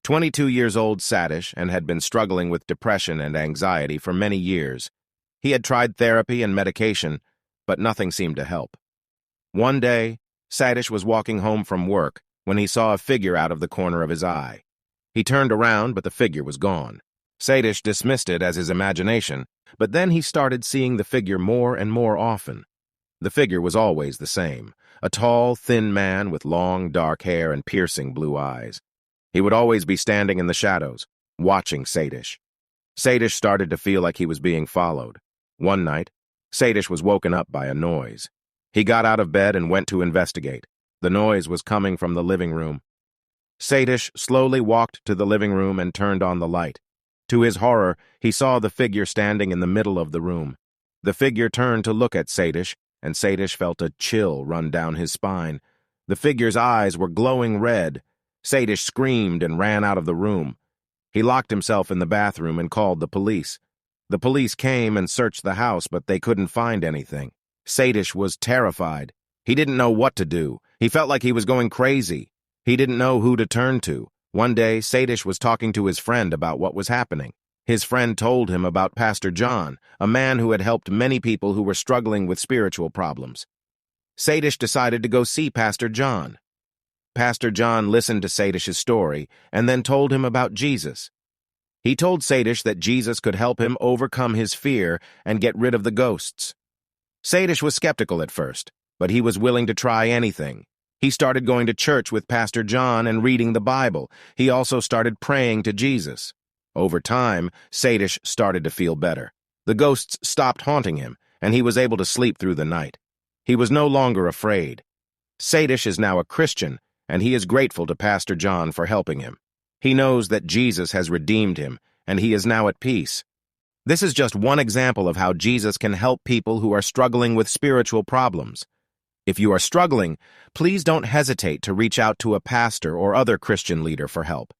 22 years old Sadish and had been struggling with depression and anxiety for many years. He had tried therapy and medication, but nothing seemed to help. One day, Sadish was walking home from work when he saw a figure out of the corner of his eye. He turned around, but the figure was gone. Sadish dismissed it as his imagination, but then he started seeing the figure more and more often. The figure was always the same, a tall, thin man with long, dark hair and piercing blue eyes. He would always be standing in the shadows, watching Sadish. Sadish started to feel like he was being followed. One night, Sadish was woken up by a noise. He got out of bed and went to investigate. The noise was coming from the living room. Sadish slowly walked to the living room and turned on the light. To his horror, he saw the figure standing in the middle of the room. The figure turned to look at Sadish, and Sadish felt a chill run down his spine. The figure's eyes were glowing red. Sadish screamed and ran out of the room. He locked himself in the bathroom and called the police. The police came and searched the house, but they couldn't find anything. Sadish was terrified. He didn't know what to do. He felt like he was going crazy. He didn't know who to turn to. One day, Sadish was talking to his friend about what was happening. His friend told him about Pastor John, a man who had helped many people who were struggling with spiritual problems. Sadish decided to go see Pastor John. Pastor John listened to Sadish's story and then told him about Jesus. He told Sadish that Jesus could help him overcome his fear and get rid of the ghosts. Sadish was skeptical at first, but he was willing to try anything. He started going to church with Pastor John and reading the Bible. He also started praying to Jesus. Over time, Sadish started to feel better. The ghosts stopped haunting him, and he was able to sleep through the night. He was no longer afraid. Sadish is now a Christian, and he is grateful to Pastor John for helping him. He knows that Jesus has redeemed him, and he is now at peace. This is just one example of how Jesus can help people who are struggling with spiritual problems. If you are struggling, please don't hesitate to reach out to a pastor or other Christian leader for help.